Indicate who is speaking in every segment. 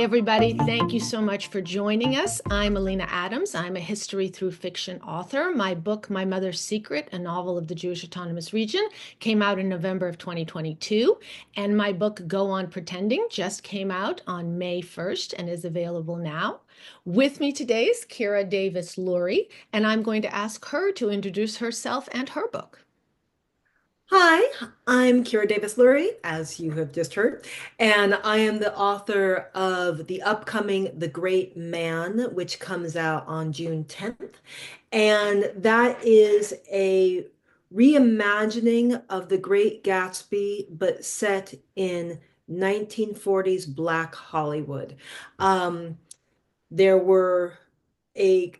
Speaker 1: everybody. Thank you so much for joining us. I'm Alina Adams. I'm a history through fiction author. My book, My Mother's Secret, a novel of the Jewish Autonomous Region, came out in November of 2022. And my book, Go On Pretending, just came out on May 1st and is available now. With me today is Kyra Davis Lurie, and I'm going to ask her to introduce herself and her book.
Speaker 2: Hi, I'm Kyra Davis Lurie, as you have just heard, and I am the author of the upcoming The Great Mann, which comes out on June 10th. And that is a reimagining of The Great Gatsby, but set in 1940s Black Hollywood. Um, there were a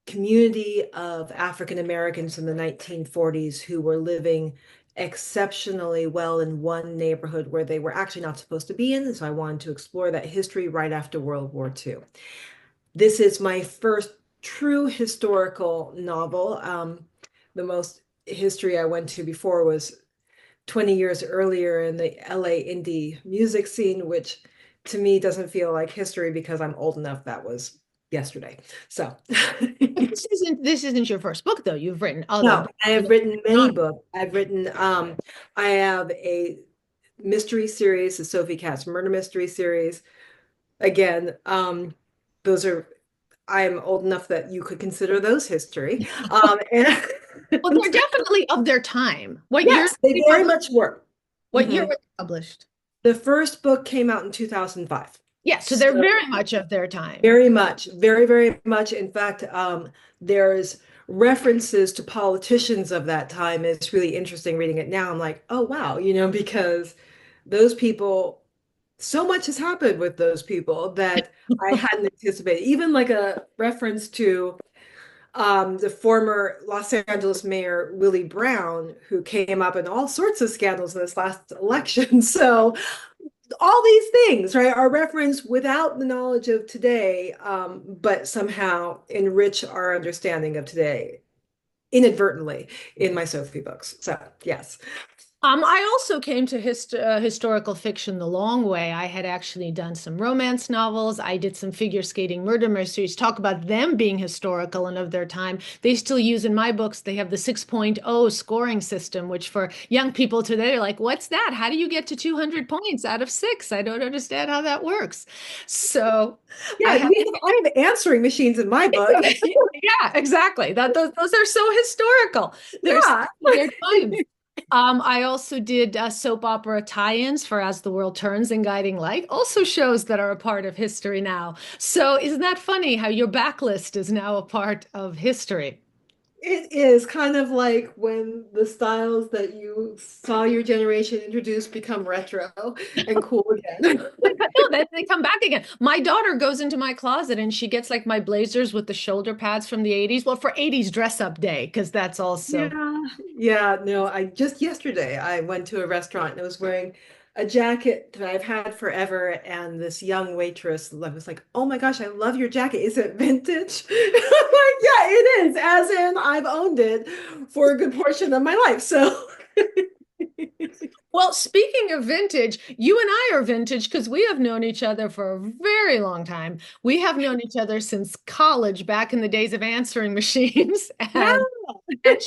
Speaker 2: community of African Americans in the 1940s who were living exceptionally well in one neighborhood where they were actually not supposed to be in. So I wanted to explore that history right after World War II. This is my first true historical novel. The most history I went to before was 20 years earlier in the LA indie music scene, which to me doesn't feel like history because I'm old enough. That was yesterday. So
Speaker 1: This isn't your first book, though. You've written other
Speaker 2: no,
Speaker 1: books.
Speaker 2: I have written many books. I have a mystery series, the Sophie Catt's murder mystery series. Again, those are, I'm old enough that you could consider those history. And
Speaker 1: Well, they're definitely of their time. What year
Speaker 2: yes, they
Speaker 1: were they
Speaker 2: very
Speaker 1: published?
Speaker 2: much were.
Speaker 1: What year
Speaker 2: Mhm.
Speaker 1: were they published?
Speaker 2: The first book came out in 2005.
Speaker 1: Yeah, so they're
Speaker 2: So
Speaker 1: very much of their time.
Speaker 2: very much, very, very much. In fact, there's references to politicians of that time. It's really interesting reading it now. I'm like, oh, wow, because those people, so much has happened with those people that I hadn't anticipated. Even like a reference to the former Los Angeles mayor, Willie Brown, who came up in all sorts of scandals in this last election. So all these things, right, are referenced without the knowledge of today, but somehow enrich our understanding of today inadvertently in my Sophie books. So, yes.
Speaker 1: I also came to historical fiction the long way. I had actually done some romance novels. I did some figure skating murder mysteries. Talk about them being historical and of their time. They still use in my books, they have the 6.0 scoring system, which for young people today are like, what's that? How do you get to 200 points out of six? I don't understand how that works. So I
Speaker 2: Yeah,
Speaker 1: have,
Speaker 2: I have answering machines in my book.
Speaker 1: yeah, exactly. Those are so historical. They're so
Speaker 2: Yeah.
Speaker 1: of their time. I also did soap opera tie-ins for As the World Turns and Guiding Light, also shows that are a part of history now. So isn't that funny how your backlist is now a part of history?
Speaker 2: It is kind of like when the styles that you saw your generation introduce become retro and cool again.
Speaker 1: No, they come back again. My daughter goes into my closet and she gets like my blazers with the shoulder pads from the 80s. Well, for 80s dress up day, because that's also.
Speaker 2: Yeah, yeah, no, I just yesterday I went to a restaurant and I was wearing a jacket that I've had forever, and this young waitress was like, "Oh my gosh, I love your jacket. Is it vintage?" I'm like, "Yeah, it is, as in I've owned it for a good portion of my life." So
Speaker 1: Well, speaking of vintage, you and I are vintage because we have known each other for a very long time. We have known each other since college, back in the days of answering machines
Speaker 2: yeah.
Speaker 1: and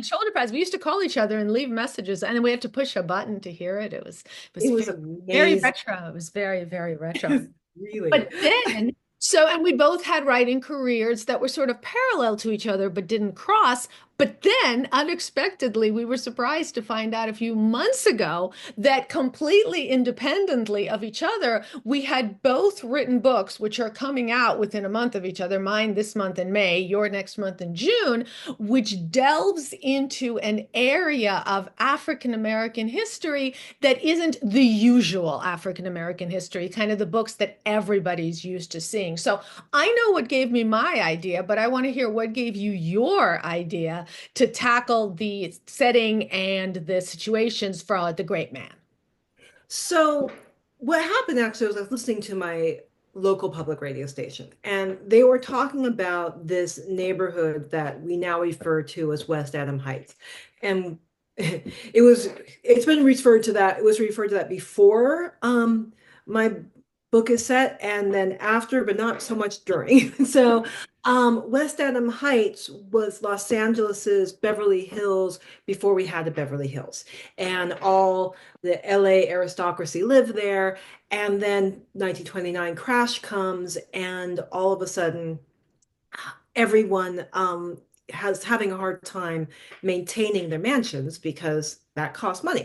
Speaker 1: shoulder pads. We used to call each other and leave messages, and then we had to push a button to hear it. It was
Speaker 2: It was
Speaker 1: very
Speaker 2: amazing.
Speaker 1: retro. It was very, very retro.
Speaker 2: Really.
Speaker 1: But then, and we both had writing careers that were sort of parallel to each other, but didn't cross. But then, unexpectedly, we were surprised to find out a few months ago that completely independently of each other, we had both written books, which are coming out within a month of each other. Mine this month in May, your next month in June, which delves into an area of African American history that isn't the usual African American history, kind of the books that everybody's used to seeing. So I know what gave me my idea, but I want to hear what gave you your idea to tackle the setting and the situations for The Great Mann.
Speaker 2: So what happened actually was I was listening to my local public radio station, and they were talking about this neighborhood that we now refer to as West Adam Heights. And it was it's been referred to that, it was referred to that before my book is set, and then after, but not so much during. So, West Adam Heights was Los Angeles's Beverly Hills before we had the Beverly Hills, and all the LA aristocracy lived there. And then 1929 crash comes, and all of a sudden, everyone has having a hard time maintaining their mansions because that costs money.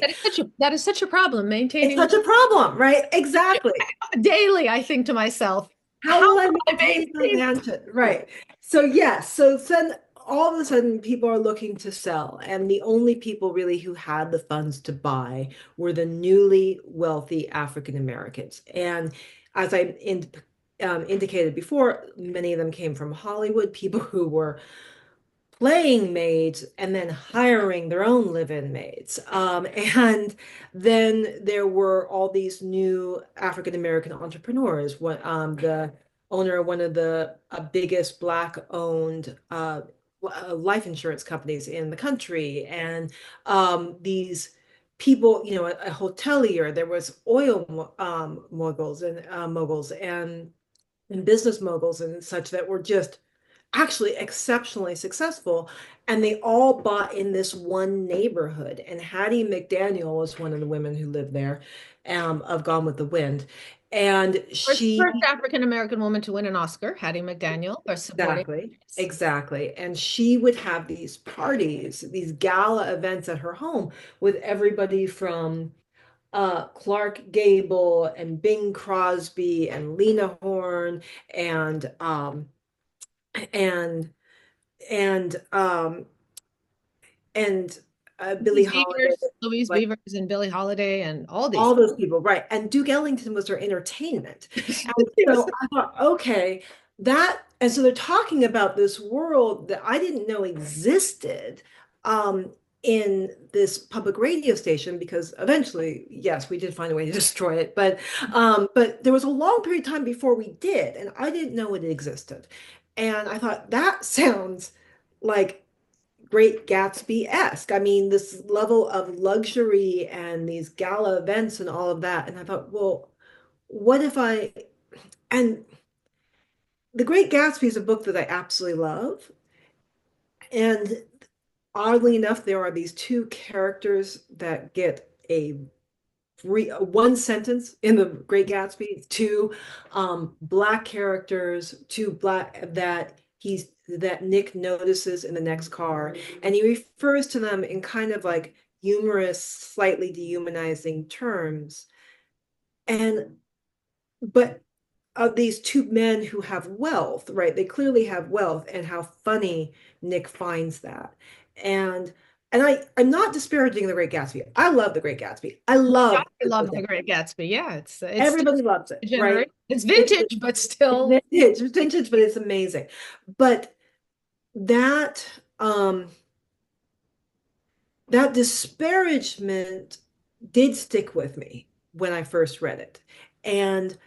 Speaker 1: That is such a problem
Speaker 2: It's
Speaker 1: maintaining
Speaker 2: such a problem, right? Exactly.
Speaker 1: daily. I think to myself,
Speaker 2: How
Speaker 1: how
Speaker 2: will I
Speaker 1: do I
Speaker 2: maintain my
Speaker 1: maintain?
Speaker 2: mansion? Right. So yes, so then all of a sudden people are looking to sell, and the only people really who had the funds to buy were the newly wealthy African Americans. And as indicated before, many of them came from Hollywood, people who were playing maids and then hiring their own live-in maids. And then there were all these new African American entrepreneurs. The owner of one of the biggest Black-owned life insurance companies in the country, and these people, a hotelier. There was oil moguls and business moguls and such that were just actually exceptionally successful. And they all bought in this one neighborhood. And Hattie McDaniel was one of the women who lived there, of Gone with the Wind. And
Speaker 1: First
Speaker 2: she,
Speaker 1: African American woman to win an Oscar, Hattie McDaniel, for supporting.
Speaker 2: exactly, exactly. And she would have these parties, these gala events at her home with everybody from Clark Gable and Bing Crosby and Lena Horne and and and and Billie
Speaker 1: Louise
Speaker 2: Holiday,
Speaker 1: Beavers, Louise
Speaker 2: like
Speaker 1: Beavers and Billie Holiday and all these.
Speaker 2: all those people, right? And Duke Ellington was their entertainment. And
Speaker 1: She was
Speaker 2: so I thought, okay, and so they're talking about this world that I didn't know existed, um, in this public radio station, because eventually, yes, we did find a way to destroy it, but there was a long period of time before we did, and I didn't know it existed. And I thought that sounds like Great Gatsby-esque. I mean, this level of luxury and these gala events and all of that. And I thought, well, what if and The Great Gatsby is a book that I absolutely love. And oddly enough, there are these two characters that get one sentence in The Great Gatsby, two black characters, two black that Nick notices in the next car, and he refers to them in kind of like humorous, slightly dehumanizing terms. And but of these two men who have wealth, right? They clearly have wealth, and how funny Nick finds that. And I'm not disparaging The Great Gatsby. I love The Great Gatsby. I love
Speaker 1: I love The Great Gatsby. Yeah, it's still
Speaker 2: everybody loves it,
Speaker 1: a
Speaker 2: right?
Speaker 1: generation. It's
Speaker 2: It's
Speaker 1: vintage, but
Speaker 2: it's
Speaker 1: still.
Speaker 2: vintage, it's vintage, but it's amazing. But that um that disparagement did stick with me when I first read it. And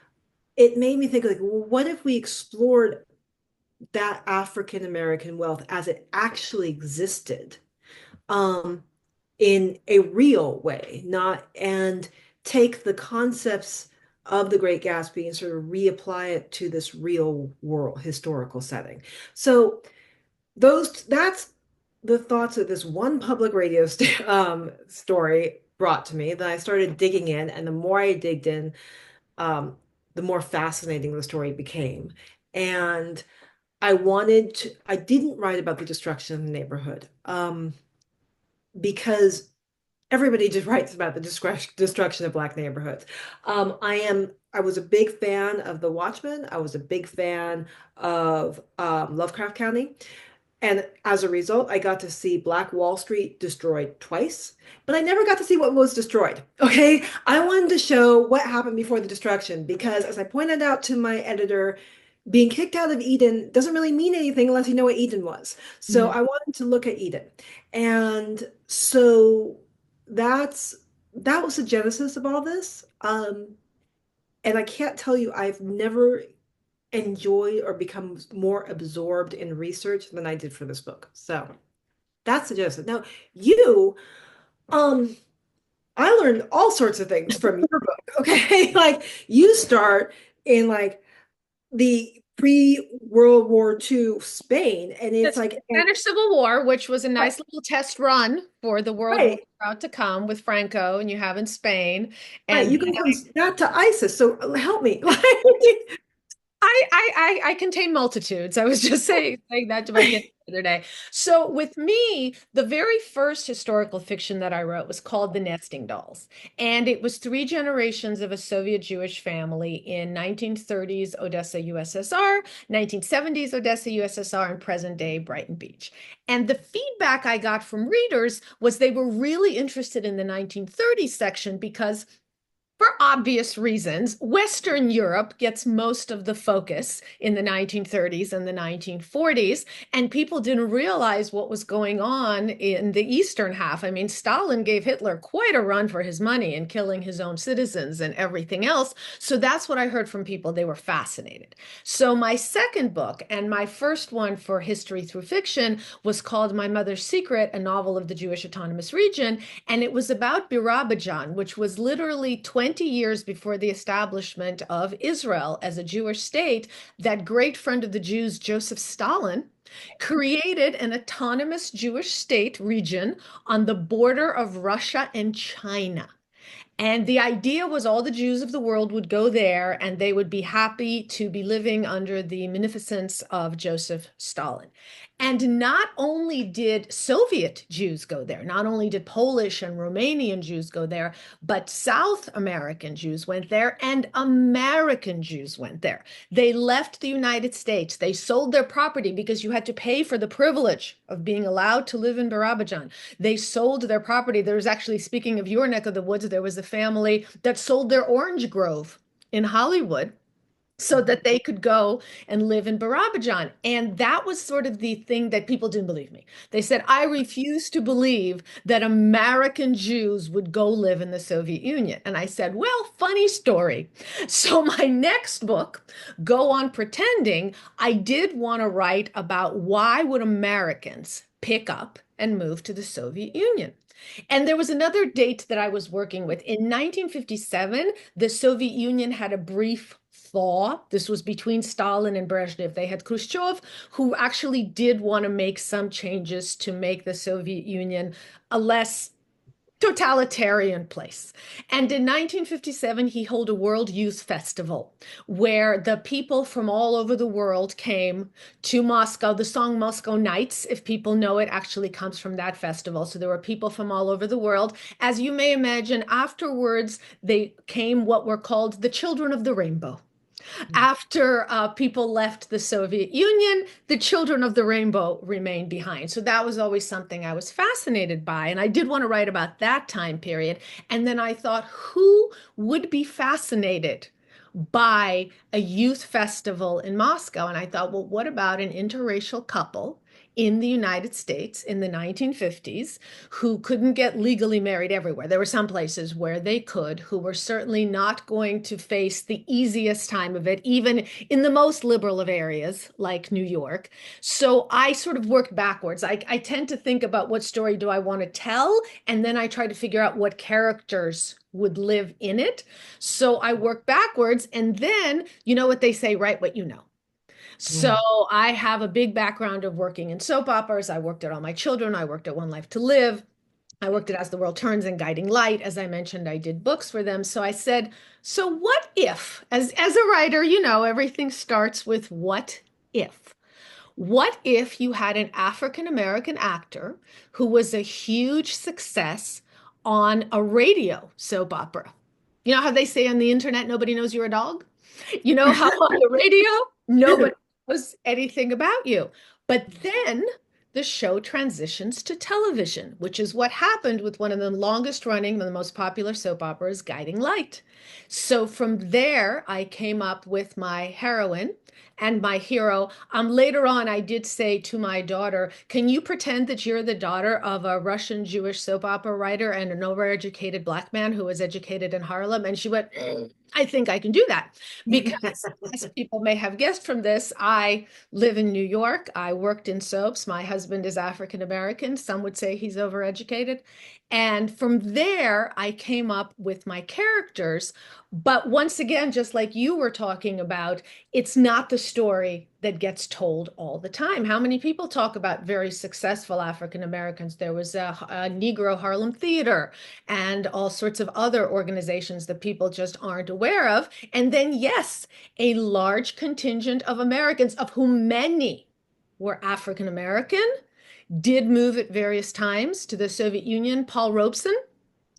Speaker 2: it made me think, like, well, what if we explored that African American wealth as it actually existed, um, in a real way, not and take the concepts of the Great Gatsby and sort of reapply it to this real world historical setting. So that's the thoughts that this one public radio story brought to me. Then I started digging in, and the more I digged in, the more fascinating the story became. And I didn't write about the destruction of the neighborhood, because everybody just writes about the destruction of Black neighborhoods. I was a big fan of The Watchmen. I was a big fan of Lovecraft County. And as a result, I got to see Black Wall Street destroyed twice, but I never got to see what was destroyed. Okay. I wanted to show what happened before the destruction because, as I pointed out to my editor, being kicked out of Eden doesn't really mean anything unless you know what Eden was. So
Speaker 1: Mhm.
Speaker 2: I wanted to look at Eden. And so that's that was the genesis of all this. And I can't tell you, I've never enjoyed or become more absorbed in research than I did for this book. So that's the genesis. Now, you, I learned all sorts of things from your book. Okay. Like you start in like the pre-World War II Spain. And it's
Speaker 1: That's
Speaker 2: like, and,
Speaker 1: Spanish Civil War, which was a
Speaker 2: right,
Speaker 1: nice little test run for the world war
Speaker 2: right,
Speaker 1: about to come with Franco, and you have in Spain.
Speaker 2: right.
Speaker 1: And
Speaker 2: You go from that to ISIS. So help me.
Speaker 1: I contain multitudes. I was just saying that to my kids the other day. So with me, the very first historical fiction that I wrote was called The Nesting Dolls. And it was three generations of a Soviet Jewish family in 1930s Odessa, USSR, 1970s Odessa, USSR, and present day Brighton Beach. And the feedback I got from readers was they were really interested in the 1930s section because for obvious reasons, Western Europe gets most of the focus in the 1930s and the 1940s, and people didn't realize what was going on in the Eastern half. I mean, Stalin gave Hitler quite a run for his money in killing his own citizens and everything else. So that's what I heard from people. They were fascinated. So my second book and my first one for history through fiction was called My Mother's Secret, a novel of the Jewish Autonomous Region. And it was about Birabajan, which was literally 20 years before the establishment of Israel as a Jewish state. That great friend of the Jews, Joseph Stalin, created an autonomous Jewish state region on the border of Russia and China. And the idea was all the Jews of the world would go there and they would be happy to be living under the munificence of Joseph Stalin. And not only did Soviet Jews go there, not only did Polish and Romanian Jews go there, but South American Jews went there and American Jews went there. They left the United States. They sold their property because you had to pay for the privilege of being allowed to live in Barabajan. They sold their property. There was actually, speaking of your neck of the woods, there was a family that sold their orange grove in Hollywood so that they could go and live in Barabajan. And that was sort of the thing that people didn't believe me. They said, I refuse to believe that American Jews would go live in the Soviet Union. And I said, well, funny story. So my next book, Go On Pretending, I did want to write about why would Americans pick up and move to the Soviet Union. And there was another date that I was working with. In 1957, the Soviet Union had a brief thaw. This was between Stalin and Brezhnev. They had Khrushchev, who actually did want to make some changes to make the Soviet Union a less totalitarian place. And in 1957, he held a World Youth Festival where the people from all over the world came to Moscow. The song Moscow Nights, if people know it, actually comes from that festival. So there were people from all over the world. As you may imagine, afterwards, they came what were called the Children of the Rainbow. After people left the Soviet Union, the children of the rainbow remained behind. So that was always something I was fascinated by. And I did want to write about that time period. And then I thought, who would be fascinated by a youth festival in Moscow? And I thought, well, what about an interracial couple in the United States in the 1950s who couldn't get legally married everywhere? There were some places where they could, who were certainly not going to face the easiest time of it, even in the most liberal of areas like New York. So I sort of worked backwards. I tend to think about what story do I want to tell, and then I try to figure out what characters would live in it. So I work backwards, and then you know what they say, write what you know. So
Speaker 2: Mm.
Speaker 1: I have a big background of working in soap operas. I worked at All My Children. I worked at One Life to Live. I worked at As the World Turns and Guiding Light. As I mentioned, I did books for them. So I said, so what if, as a writer, you know, everything starts with what if? What if you had an African American actor who was a huge success on a radio soap opera? You know how they say on the internet, nobody knows you're a dog? You know how on the radio, nobody knows anything about you. But then the show transitions to television, which is what happened with one of the longest running and the most popular soap operas, Guiding Light. So from there, I came up with my heroine and my hero. Later on, I did say to my daughter, can you pretend that you're the daughter of a Russian Jewish soap opera writer and an overeducated black man who was educated in Harlem? And she went, I think I can do that because, as people may have guessed from this, I live in New York. I worked in soaps. My husband is African American. Some would say he's overeducated. And from there, I came up with my characters. But once again, just like you were talking about, it's not the story that gets told all the time. How many people talk about very successful African Americans? There was a Negro Harlem Theater and all sorts of other organizations that people just aren't aware of. And then, yes, a large contingent of Americans, of whom many were African American, did move at various times to the Soviet Union. Paul Robeson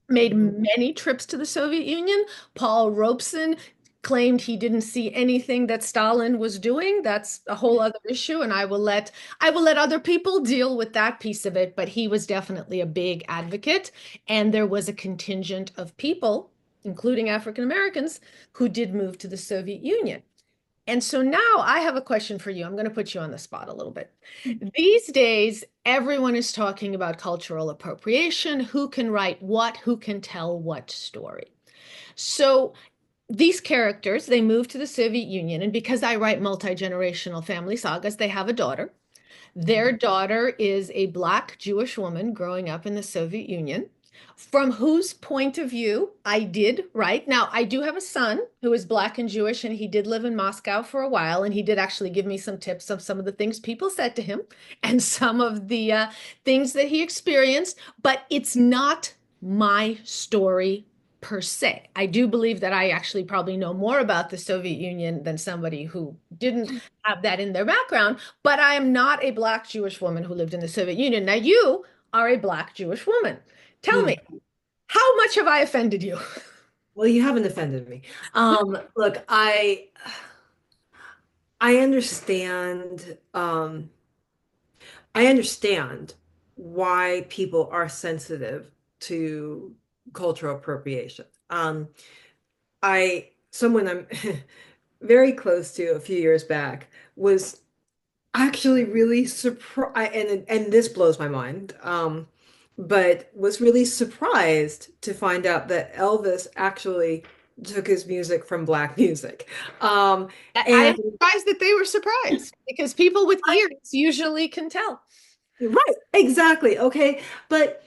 Speaker 1: made
Speaker 2: Mhm.
Speaker 1: many trips to the Soviet Union. Paul Robeson claimed he didn't see anything that Stalin was doing. That's a whole other issue, and I will let other people deal with that piece of it, but he was definitely a big advocate, and there was a contingent of people, including African Americans, who did move to the Soviet Union. And so now I have a question for you. I'm going to put you on the spot a little bit. These days, everyone is talking about cultural appropriation, who can write what, who can tell what story. So these characters, they move to the Soviet Union, and because I write multi-generational family sagas, they have a daughter. Their daughter is a Black Jewish woman growing up in the Soviet Union, from whose point of view I did write. Now, I do have a son who is Black and Jewish, and he did live in Moscow for a while, and he did actually give me some tips of some of the things people said to him and some of the things that he experienced, but it's not my story per se. I do believe that I actually probably know more about the Soviet Union than somebody who didn't have that in their background, but I am not a Black Jewish woman who lived in the Soviet Union. Now, you are a Black Jewish woman. Tell me,
Speaker 2: Mhm.
Speaker 1: how much have I offended you?
Speaker 2: Well, you haven't offended me. Look, I understand. I understand why people are sensitive to cultural appropriation. Someone I'm very close to a few years back was actually really surprised, and this blows my mind. But was really surprised to find out that Elvis actually took his music from black music. Um,
Speaker 1: I
Speaker 2: and
Speaker 1: am surprised that they were surprised because people with ears usually can tell.
Speaker 2: Right, exactly. Okay. But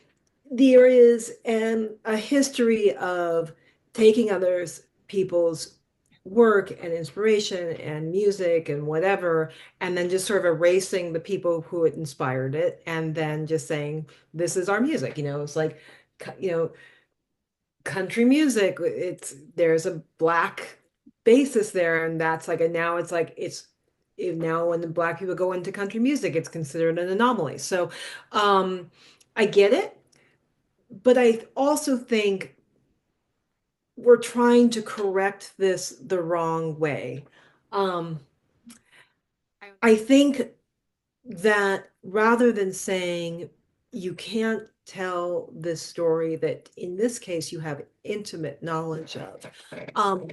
Speaker 2: there is a history of taking others people's work and inspiration and music and whatever, and then just sort of erasing the people who had inspired it, and then just saying, this is our music. It's like, you know, country music, there's a black basis there, and that's like, and now it's like now when the black people go into country music, it's considered an anomaly. So I get it, but I also think we're trying to correct this the wrong way. um I think that rather than saying you can't tell this story that in this case you have intimate knowledge of,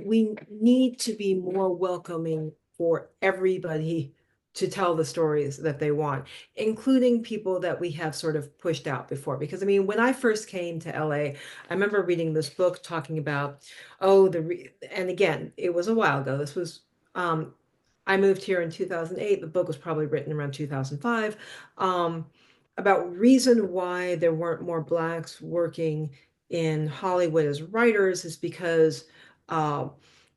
Speaker 2: we need to be more welcoming for everybody to tell the stories that they want, including people that we have sort of pushed out before. Because I mean, when I first came to LA, I remember reading this book talking about, and again, it was a while ago. This was I moved here in 2008. The book was probably written around 2005, um, about reason why there weren't more blacks working in Hollywood as writers is because, uh,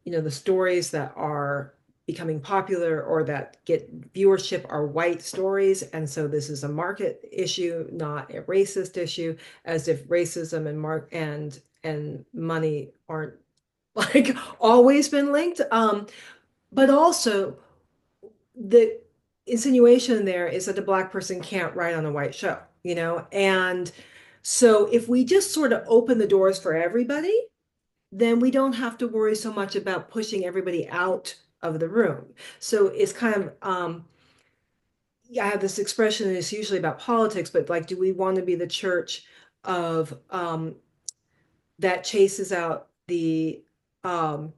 Speaker 2: the stories that are becoming popular or that get viewership are white stories. And so this is a market issue, not a racist issue, as if racism and money aren't like always been linked. But also the insinuation there is that the black person can't write on a white show. And so if we just sort of open the doors for everybody, then we don't have to worry so much about pushing everybody out of the room. So it's kind of, I have this expression, and it's usually about politics, but like, do we want to be the church of that chases out um,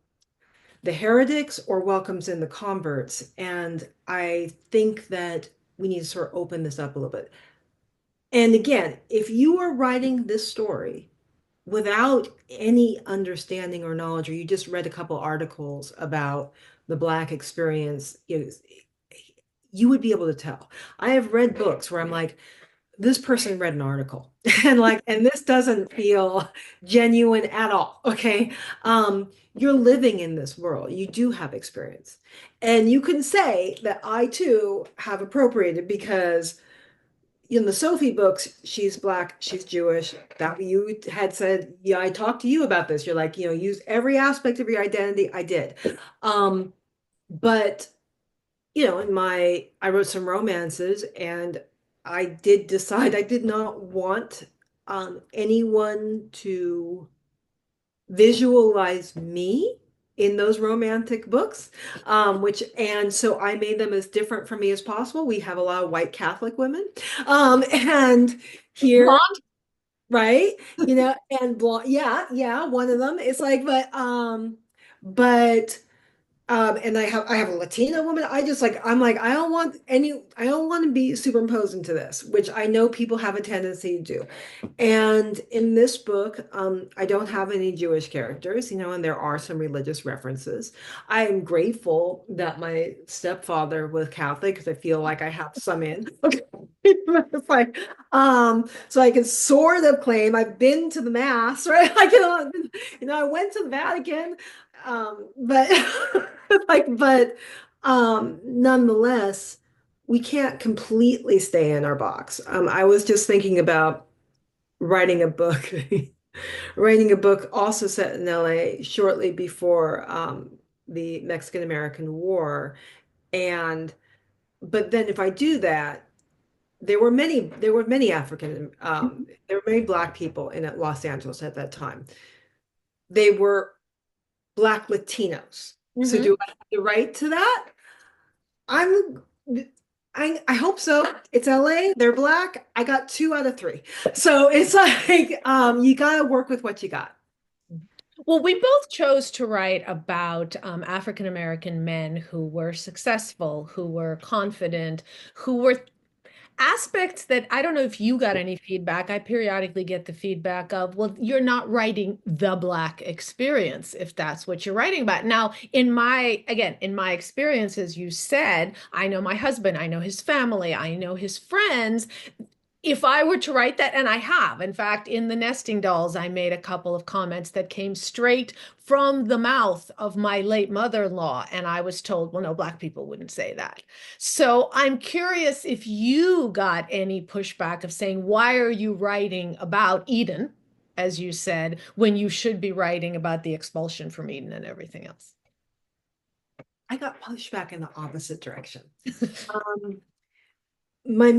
Speaker 2: the heretics or welcomes in the converts? And I think that we need to sort of open this up a little bit. And again, if you are writing this story without any understanding or knowledge, or you just read a couple articles about the Black experience, you would be able to tell. I have read books where I'm like, this person read an article and and this doesn't feel genuine at all. Okay. You're living in this world. You do have experience. And you can say that I too have appropriated because in the Sophie books, she's Black, she's Jewish. That you had said, yeah, I talked to you about this. You're like, use every aspect of your identity. I did. Um, but I wrote some romances and I did decide I did not want anyone to visualize me in those romantic books, and so I made them as different from me as possible. We have a lot of white Catholic women, and here,
Speaker 1: Blonde?
Speaker 2: right, and blonde, yeah, yeah, one of them. It's like, but and I have a Latina woman. I'm like, I don't want to be superimposed into this, which I know people have a tendency to do. And in this book, I don't have any Jewish characters, and there are some religious references. I am grateful that my stepfather was Catholic because I feel like I have some in. It's like, so I can sort of claim I've been to the mass, right? I went to the Vatican, but nonetheless, we can't completely stay in our box. I was just thinking about writing a book, writing a book also set in LA shortly before the Mexican American War. And but then if I do that, there were many Black people in Los Angeles at that time. They were Black Latinos. So
Speaker 1: Hmm.
Speaker 2: do I have the right to that? I'm I hope so. It's LA, they're Black. I got 2 out of 3. So it's like you gotta work with what you got.
Speaker 1: Well, we both chose to write about African American men who were successful, who were confident, who were aspects that I don't know if you got any feedback. I periodically get the feedback of, well, you're not writing the Black experience if that's what you're writing about. Now, in my experience, as you said, I know my husband, I know his family, I know his friends. If I were to write that, and I have, in fact, in the Nesting Dolls, I made a couple of comments that came straight from the mouth of my late mother-in-law, and I was told, well, no, Black people wouldn't say that. So I'm curious if you got any pushback of saying, why are you writing about Eden, as you said, when you should be writing about the expulsion from Eden and everything else?
Speaker 2: I got pushed back in the opposite direction. Um, my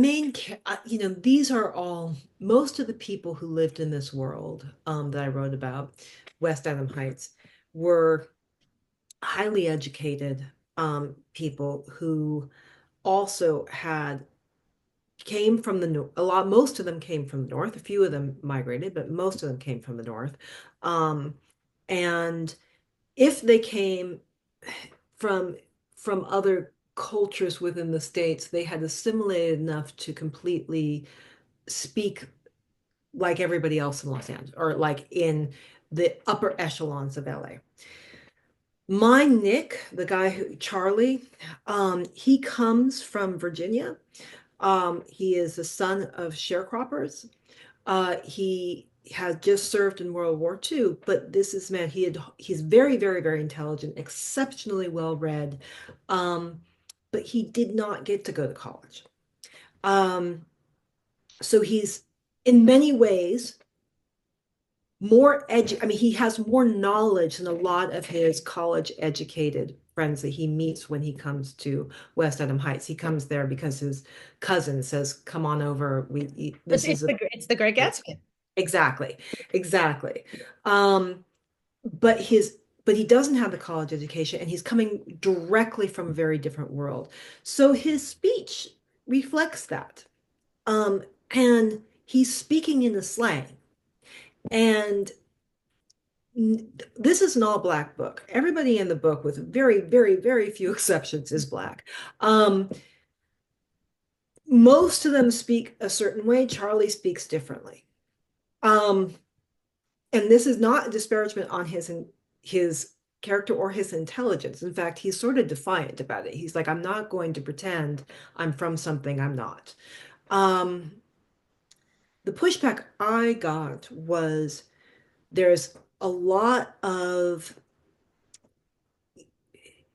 Speaker 2: these are all most of the people who lived in this world that I wrote about, West Adam Heights, were highly educated people who also had came from the north. Most of them came from the north. A few of them migrated, but most of them came from the north. Um, and if they came from other cultures within the states, they had assimilated enough to completely speak like everybody else in Los Angeles or like in the upper echelons of LA. My Nick, the guy who Charlie, he comes from Virginia. He is the son of sharecroppers. He has just served in World War II, but this is man, he's very, very, very intelligent, exceptionally well read. Um, but he did not get to go to college. Um, so he's in many ways I mean, he has more knowledge than a lot of his college educated friends that he meets when he comes to West Adam Heights. He comes there because his cousin says, "Come on over.
Speaker 1: It's,
Speaker 2: This
Speaker 1: it's
Speaker 2: is a
Speaker 1: it's the Great Gatsby.
Speaker 2: exactly, exactly." Um, but he doesn't have the college education, and he's coming directly from a very different world. So his speech reflects that. And he's speaking in a slang. And this is an all black book. Everybody in the book, with very, very, very few exceptions, is black. Um, most of them speak a certain way. Charlie speaks differently. Um, and this is not a disparagement on his character or his intelligence. In fact, he's sort of defiant about it. He's like, I'm not going to pretend I'm from something I'm not. Um, the pushback I got was there's a lot of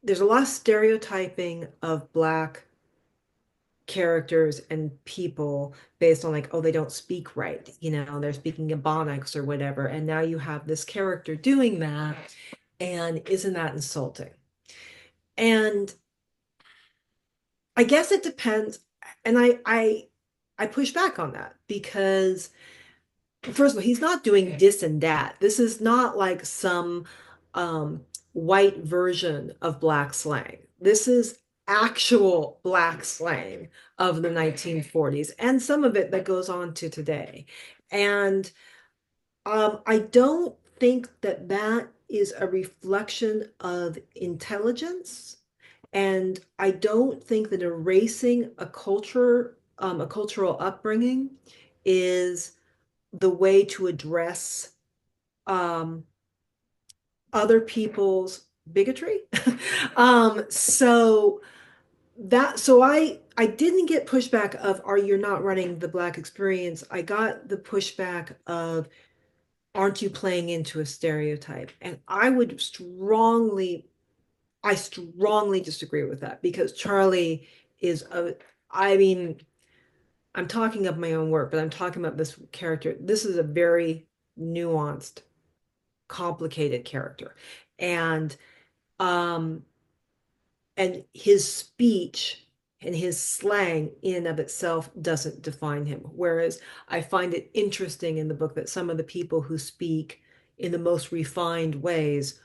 Speaker 2: there's a lot of stereotyping of Black characters and people based on like, oh, they don't speak right, they're speaking Ebonics or whatever. And now you have this character doing that, and isn't that insulting? And I guess it depends. And I push back on that because first of all, he's not doing this and that. This is not like some um, white version of Black slang. This is actual Black slang of the 1940s, and some of it that goes on to today. And I don't think that that is a reflection of intelligence. And I don't think that erasing a cultural upbringing is the way to address um, other people's bigotry. So I didn't get pushback of are you not running the Black experience? I got the pushback of aren't you playing into a stereotype? And I strongly disagree with that because Charlie is a, I mean, I'm talking of my own work, but I'm talking about this character. This is a very nuanced, complicated character. And um and his speech and his slang in and of itself doesn't define him. Whereas I find it interesting in the book that some of the people who speak in the most refined ways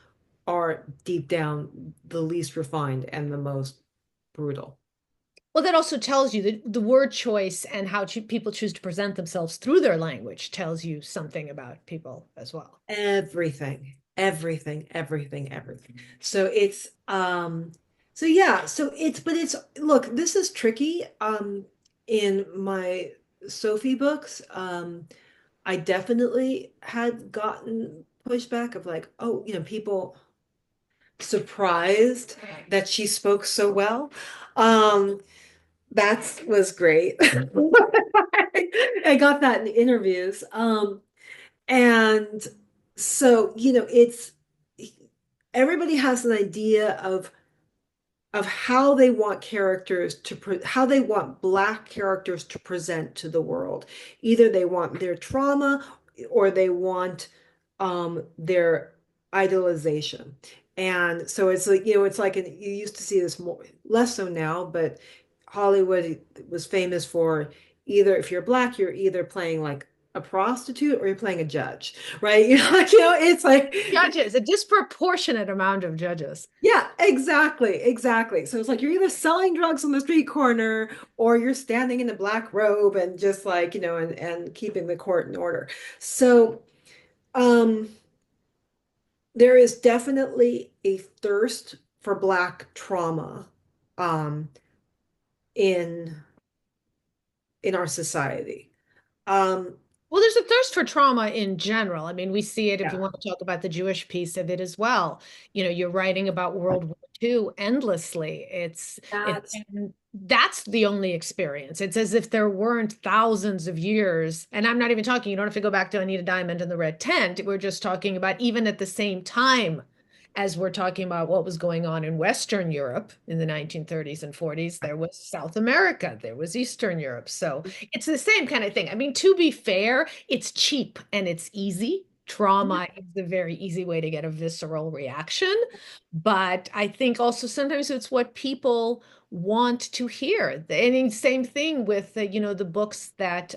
Speaker 2: are deep down the least refined and the most brutal.
Speaker 1: Well, that also tells you that the word choice and how people choose to present themselves through their language tells you something about people as well.
Speaker 2: Everything, everything, everything, everything. So it's so yeah, so it's but it's look, this is tricky. In my Sophie books, I definitely had gotten pushback of like, oh, people surprised that she spoke so well. Um, that was great. I got that in interviews. And so, it's everybody has an idea of how they want how they want Black characters to present to the world. Either they want their trauma or they want their idolization. And so it's like, it's like you used to see this more, less so now, but Hollywood was famous for either if you're Black, you're either playing like a prostitute or you're playing a judge, right? It's like
Speaker 1: Judges, a disproportionate amount of judges.
Speaker 2: yeah, exactly, exactly. So it's like you're either selling drugs on the street corner or you're standing in a black robe and just like, and keeping the court in order. So, um, there is definitely a thirst for Black trauma, um, in in our society. Um,
Speaker 1: Well, there's a thirst for trauma in general. I mean, we see it if you
Speaker 2: yeah,
Speaker 1: want to talk about the Jewish piece of it as well. You're writing about World War II endlessly.
Speaker 2: that's
Speaker 1: And that's the only experience. It's as if there weren't thousands of years. And I'm not even talking, you don't have to go back to Anita Diamond and the Red Tent. We're just talking about even at the same time as we're talking about what was going on in Western Europe in the 1930s and 40s, there was South America, there was Eastern Europe. So it's the same kind of thing. I mean, to be fair, it's cheap and it's easy. Trauma is a very easy way to get a visceral reaction. But I think also sometimes it's what people want to hear. And same thing with the books that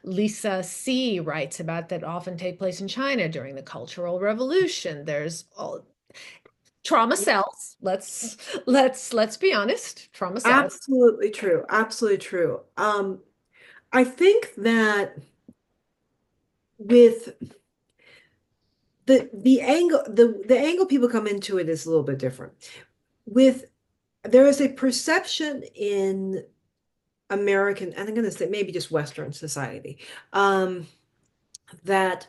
Speaker 1: Lisa C. writes about that often take place in China during the Cultural Revolution. There's all trauma sells. Let's be honest. Trauma sells.
Speaker 2: absolutely true. Absolutely true. I think that with the angle people come into it is a little bit different. With There is a perception in American, and I'm going to say maybe just Western society, um, that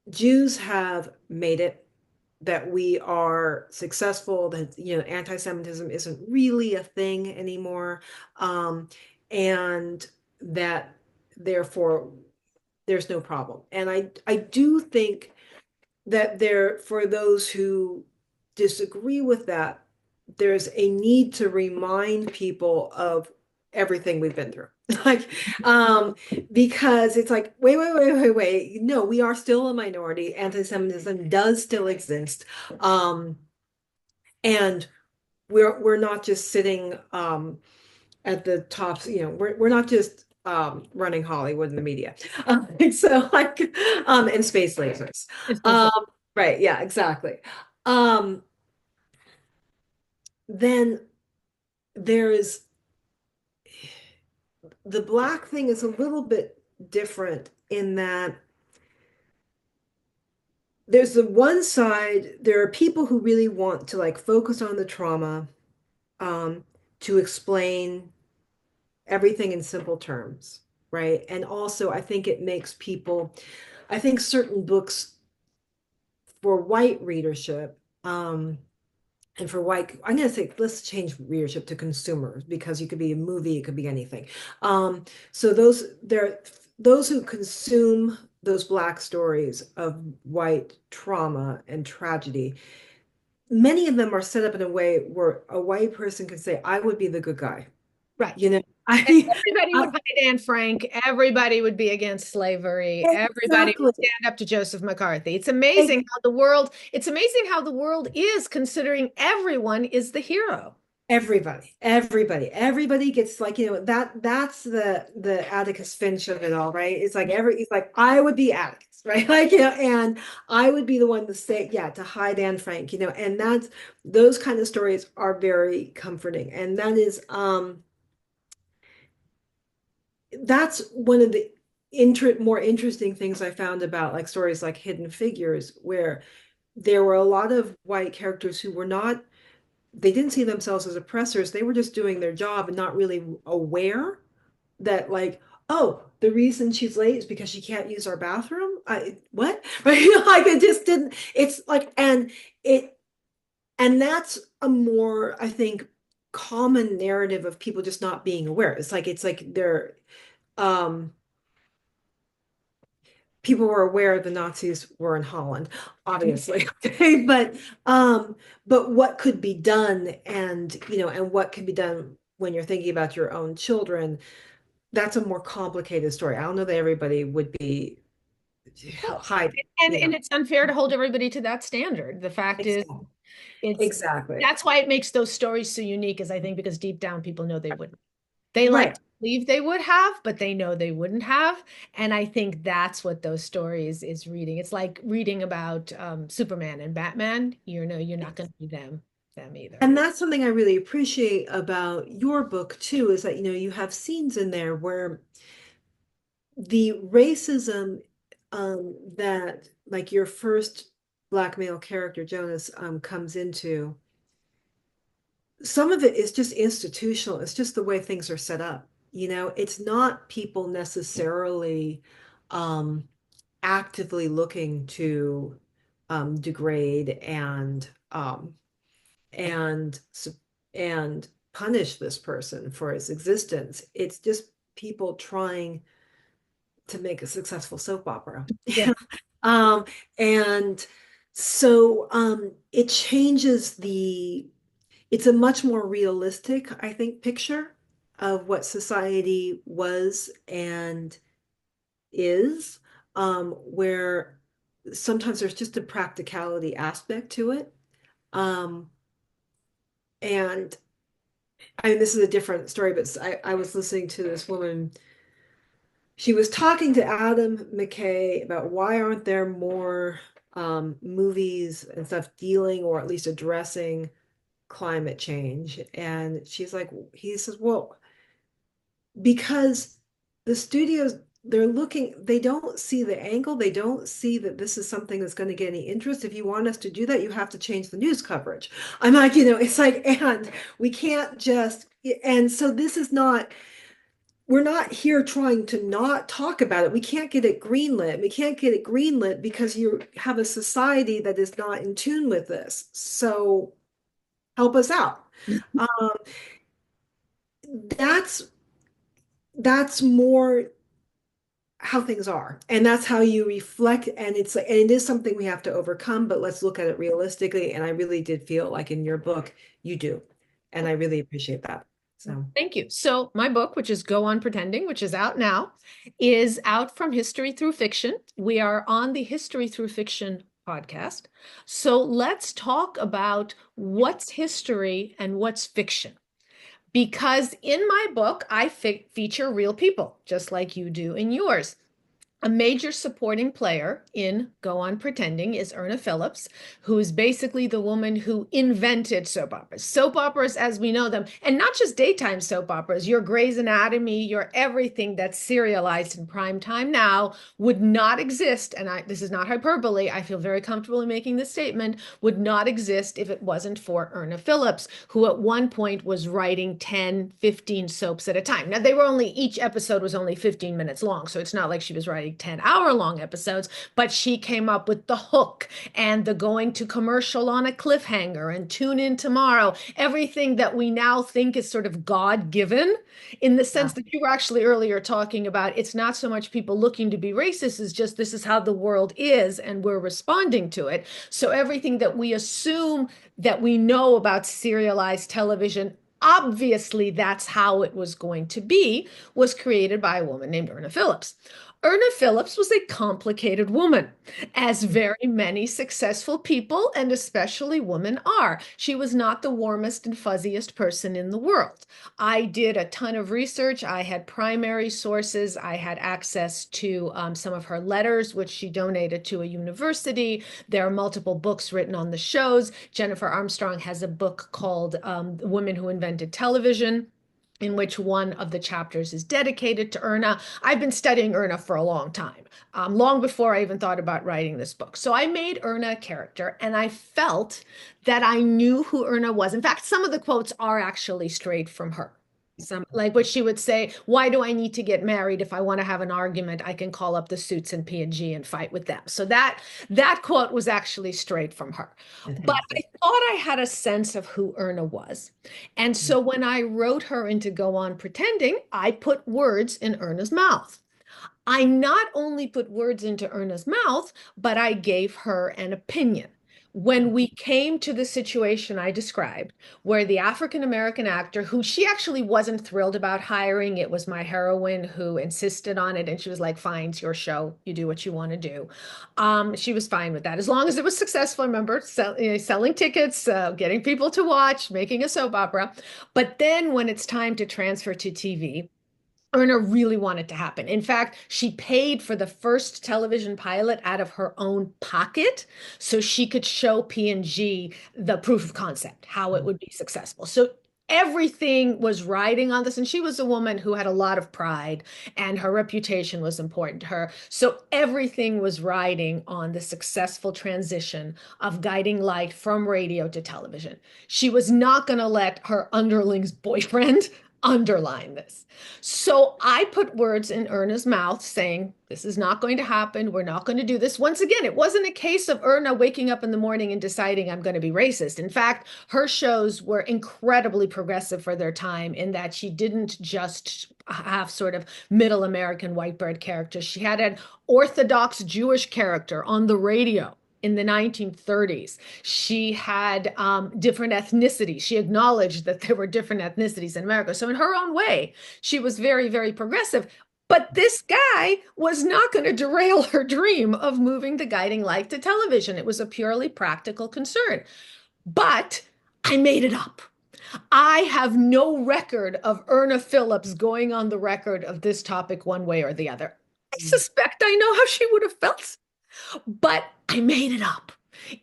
Speaker 2: Jews have made it, that we are successful, that anti-Semitism isn't really a thing anymore, and that therefore there's no problem. And I do think that there, for those who disagree with that, there's a need to remind people of everything we've been through. Like, because it's like, wait. No, we are still a minority. Anti-Semitism does still exist. Um, and we're not just sitting at the tops, we're not just running Hollywood in the media. So like and space lasers.
Speaker 1: It's
Speaker 2: Um,
Speaker 1: basically
Speaker 2: right, yeah, exactly. Um, then there's the black thing is a little bit different in that there's the one side, there are people who really want to like focus on the trauma, um, to explain everything in simple terms, right? And also, I think it makes people, I think certain books for white readership, and for white, I'm going to say, let's change readership to consumers because you could be a movie, it could be anything. So those who consume those black stories of white trauma and tragedy, many of them are set up in a way where a white person can say, I would be the good guy.
Speaker 1: right.
Speaker 2: You know,
Speaker 1: And
Speaker 2: I,
Speaker 1: everybody would hide Anne Frank. Everybody would be against slavery. Everybody would
Speaker 2: exactly.
Speaker 1: stand up to Joseph McCarthy. It's amazing how the world is considering everyone is the hero.
Speaker 2: Everybody gets like, that's the Atticus Finch of it all, right? It's like I would be Atticus, right? Like, and I would be the one to say, yeah, to hide Anne Frank, and those kind of stories are very comforting. And that's one of the more interesting things I found about like stories like Hidden Figures, where there were a lot of white characters who were not, they didn't see themselves as oppressors. They were just doing their job and not really aware that like, oh, the reason she's late is because she can't use our bathroom. What? Right? Like it just didn't. It's like, it, and that's a more, I think, common narrative of people just not being aware. It's like they're, um, people were aware the Nazis were in Holland, obviously. Okay, but what could be done, and and what could be done when you're thinking about your own children, that's a more complicated story. I don't know that everybody would be
Speaker 1: Well,
Speaker 2: hiding,
Speaker 1: and it's unfair to hold everybody to that standard. The fact is,
Speaker 2: Exactly.
Speaker 1: it's
Speaker 2: Exactly.
Speaker 1: that's why it makes those stories so unique, is I think because deep down people know they wouldn't. They like
Speaker 2: Right.
Speaker 1: to believe they would have, but they know they wouldn't have. And I think that's what those stories is reading. It's like reading about Superman and Batman. You're not going to be them either.
Speaker 2: And that's something I really appreciate about your book too, is that you have scenes in there where the racism, that like your first black male character Jonas comes into, some of it is just institutional. It's just the way things are set up. It's not people necessarily um, actively looking to degrade and and punish this person for his existence. It's just people trying to make a successful soap opera.
Speaker 1: Yeah.
Speaker 2: Um, and so it changes it's a much more realistic, I think, picture of what society was and is, where sometimes there's just a practicality aspect to it. Um, and I mean, this is a different story, but I was listening to this woman. She was talking to Adam McKay about why aren't there more movies and stuff dealing or at least addressing climate change. And he says, well, because the studios, they don't see the angle, they don't see that this is something that's going to get any interest. If you want us to do that, you have to change the news coverage. I'm like, it's like, and we can't just, and so this is not, we're not here trying to not talk about it. We can't get it greenlit. We can't get it greenlit because you have a society that is not in tune with this. So help us out. Um, that's that's more how things are. And that's how you reflect. And it's like, and it is something we have to overcome, but let's look at it realistically. And I really did feel like in your book, you do. And I really appreciate that. So,
Speaker 1: Thank you. So, my book, which is Go On Pretending, which is out now, is out from History Through Fiction. We are on the History Through Fiction podcast. So, let's talk about what's history and what's fiction. Because in my book, I feature real people, just like you do in yours. A major supporting player in Go On Pretending is Erna Phillips, who is basically the woman who invented soap operas. Soap operas as we know them, and not just daytime soap operas, your Grey's Anatomy, your everything that's serialized in prime time now would not exist. And this is not hyperbole. I feel very comfortable in making this statement, would not exist if it wasn't for Erna Phillips, who at one point was writing 10, 15 soaps at a time. Now, they were only, each episode was only 15 minutes long. So it's not like she was writing 10-hour long episodes, but she came up with the hook and the going to commercial on a cliffhanger and tune in tomorrow, everything that we now think is sort of God given, in the
Speaker 2: yeah.
Speaker 1: sense that you were actually earlier talking about. It's not so much people looking to be racist, it's just this is how the world is and we're responding to it. So everything that we assume that we know about serialized television, obviously that's how it was going to be, was created by a woman named Erna Phillips. Erna Phillips was a complicated woman, as very many successful people, and especially women, are. She was not the warmest and fuzziest person in the world. I did a ton of research. I had primary sources. I had access to some of her letters, which she donated to a university. There are multiple books written on the shows. Jennifer Armstrong has a book called Women Who Invented Television, in which one of the chapters is dedicated to Erna. I've been studying Erna for a long time, long before I even thought about writing this book. So I made Erna a character, and I felt that I knew who Erna was. In fact, some of the quotes are actually straight from her. Some, like what she would say, why do I need to get married? If I want to have an argument, I can call up the Suits and P&G and fight with them. So that quote was actually straight from her. But I
Speaker 2: Fantastic.
Speaker 1: thought I had a sense of who Erna was. And so when I wrote her into Go On Pretending, I put words in Erna's mouth. I not only put words into Erna's mouth, but I gave her an opinion. When we came to the situation I described, where the African American actor, who she actually wasn't thrilled about hiring, it was my heroine who insisted on it, and she was like, "Fine, it's your show. You do what you want to do." She was fine with that as long as it was successful. I remember selling tickets, getting people to watch, making a soap opera. But then when it's time to transfer to TV, Erna really wanted to happen. In fact, she paid for the first television pilot out of her own pocket so she could show P&G the proof of concept, how it would be successful. So everything was riding on this. And she was a woman who had a lot of pride and her reputation was important to her. So everything was riding on the successful transition of guiding light from radio to television. She was not going to let her underling's boyfriend underline this. So I put words in Erna's mouth saying, this is not going to happen. We're not going to do this. Once again, it wasn't a case of Erna waking up in the morning and deciding I'm going to be racist. In fact, her shows were incredibly progressive for their time in that she didn't just have sort of middle American white bird characters. She had an Orthodox Jewish character on the radio in the 1930s. She had different ethnicities. She acknowledged that there were different ethnicities in America. So, in her own way, she was very, very progressive. But this guy was not going to derail her dream of moving the guiding light to television. It was a purely practical concern. But I made it up. I have no record of Erna Phillips going on the record of this topic one way or the other. I suspect I know how she would have felt, but I made it up.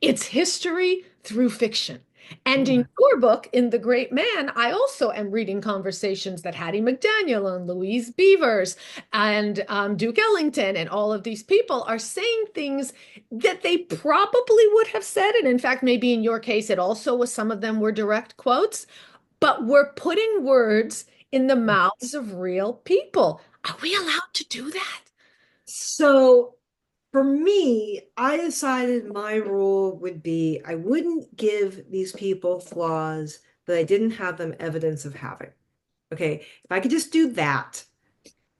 Speaker 1: It's history through fiction. And in
Speaker 2: Yeah.
Speaker 1: your book, in The Great Mann, I also am reading conversations that Hattie McDaniel and Louise Beavers and Duke Ellington and all of these people are saying things that they probably would have said. And in fact, maybe in your case, it also was, some of them were direct quotes, but we're putting words in the mouths of real people. Are we allowed to do that?
Speaker 2: So for me, I decided my rule would be I wouldn't give these people flaws that I didn't have them evidence of having. Okay, if I could just do that,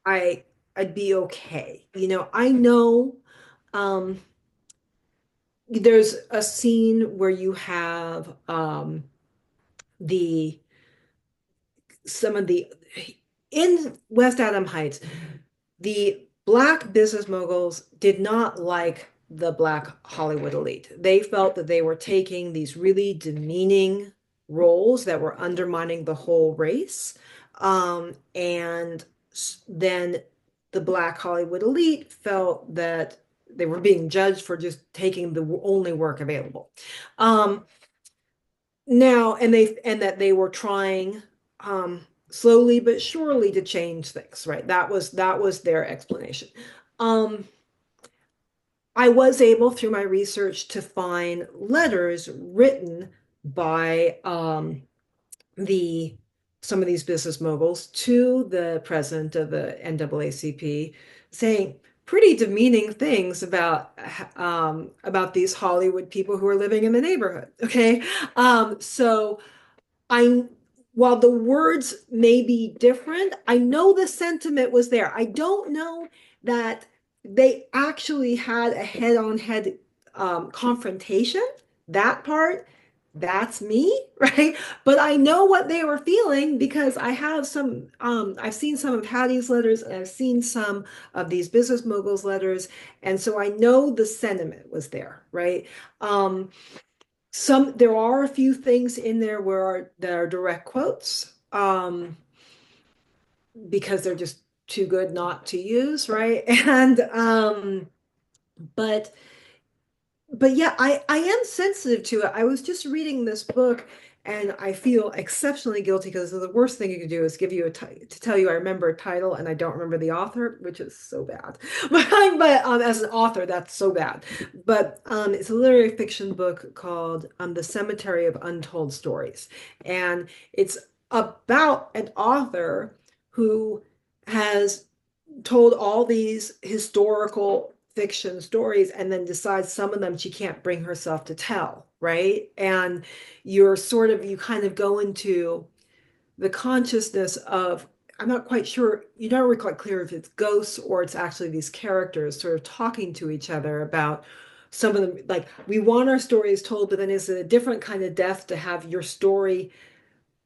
Speaker 2: I I'd be okay. I know um, there's a scene where you have the some of the in West Adam Heights, the black business moguls did not like the black Hollywood elite. They felt that they were taking these really demeaning roles that were undermining the whole race. And then the black Hollywood elite felt that they were being judged for just taking the only work available. Um, Now, and that they were trying slowly but surely to change things, right? That was their explanation. Um, I was able through my research to find letters written by the some of these business moguls to the president of the NAACP saying pretty demeaning things about these Hollywood people who are living in the neighborhood. Okay. So I, while the words may be different, I know the sentiment was there. I don't know that they actually had a head-on-head confrontation. That part, that's me, right? But I know what they were feeling because I've seen some of Hattie's letters and I've seen some of these business moguls letters. And so I know the sentiment was there, right? There are a few things in there that are direct quotes, because they're just too good not to use, right? And but yeah, I am sensitive to it. I was just reading this book and I feel exceptionally guilty because the worst thing you could do is give you to tell you I remember a title and I don't remember the author, which is so bad. But as an author, that's so bad. But it's a literary fiction book called The Cemetery of Untold Stories. And it's about an author who has told all these historical fiction stories and then decides some of them she can't bring herself to tell, right? And you kind of go into the consciousness of, I'm not quite sure, you're not really quite clear if it's ghosts or it's actually these characters sort of talking to each other about some of them. Like, we want our stories told, but then is it a different kind of death to have your story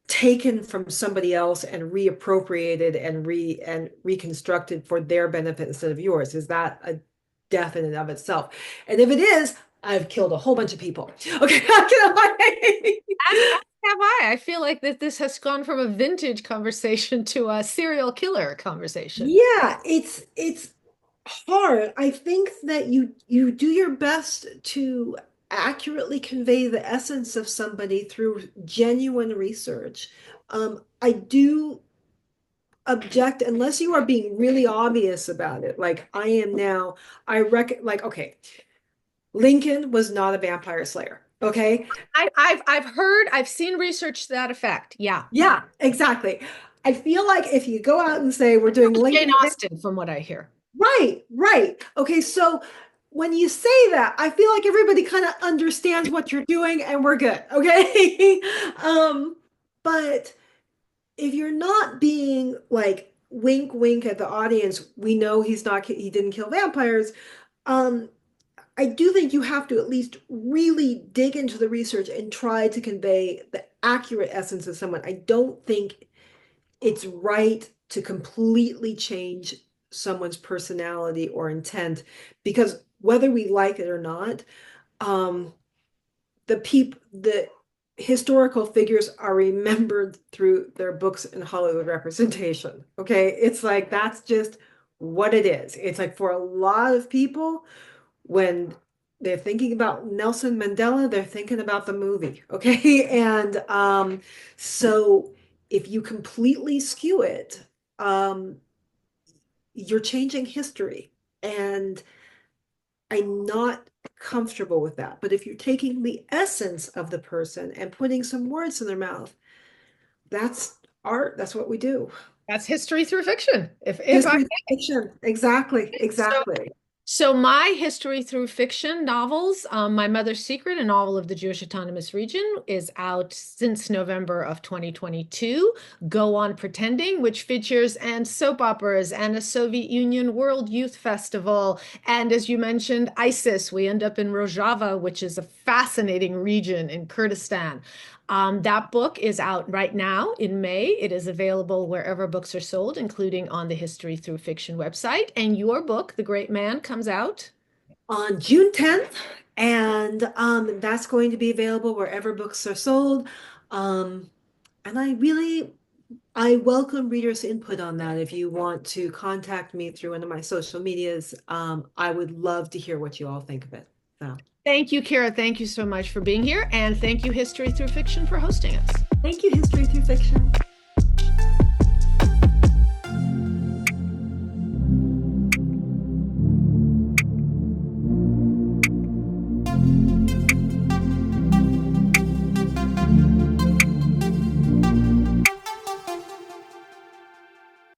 Speaker 2: taken from somebody else and reappropriated and reconstructed for their benefit instead of yours? Is that a death in and of itself? And if it is, I've killed a whole bunch of people. Okay.
Speaker 1: As have I. I feel like that this has gone from a vintage conversation to a serial killer conversation.
Speaker 2: Yeah, it's hard. I think that you do your best to accurately convey the essence of somebody through genuine research. I do object unless you are being really obvious about it. Like I am now, I reckon, like, okay, Lincoln was not a vampire slayer. Okay.
Speaker 1: I've seen research to that effect. Yeah.
Speaker 2: Yeah, exactly. I feel like if you go out and say we're doing
Speaker 1: Jane
Speaker 2: Lincoln,
Speaker 1: Austen, from what I hear.
Speaker 2: right, right. Okay, so when you say that, I feel like everybody kind of understands what you're doing and we're good. Okay. um, but if you're not being like wink wink at the audience, we know he didn't kill vampires. um I do think you have to at least really dig into the research and try to convey the accurate essence of someone. I don't think it's right to completely change someone's personality or intent, because whether we like it or not, um the historical figures are remembered through their books and Hollywood representation. Okay. It's like that's just what it is. It's like for a lot of people, when they're thinking about Nelson Mandela, they're thinking about the movie. Okay. And so if you completely skew it, um, you're changing history. And I'm not comfortable with that. But if you're taking the essence of the person and putting some words in their mouth, that's art. That's what we do.
Speaker 1: That's history through fiction. If I
Speaker 2: History fiction. Exactly.
Speaker 1: so
Speaker 2: Exactly.
Speaker 1: So my history through fiction novels, My Mother's Secret, a novel of the Jewish Autonomous Region, is out since November of 2022. Go On Pretending, which features and soap operas and a Soviet Union World Youth Festival. And as you mentioned, ISIS. We end up in Rojava, which is a fascinating region in Kurdistan. That book is out right now in May. It is available wherever books are sold, including on the History Through Fiction website. And your book, The Great Man, comes out.
Speaker 2: On June 10th, and that's going to be available wherever books are sold. Um, and I welcome readers' input on that. If you want to contact me through one of my social medias, I would love to hear what you all think of it. So,
Speaker 1: Thank you, Kyra. Thank you so much for being here. And thank you, History Through Fiction, for hosting us.
Speaker 2: thank you, History Through Fiction.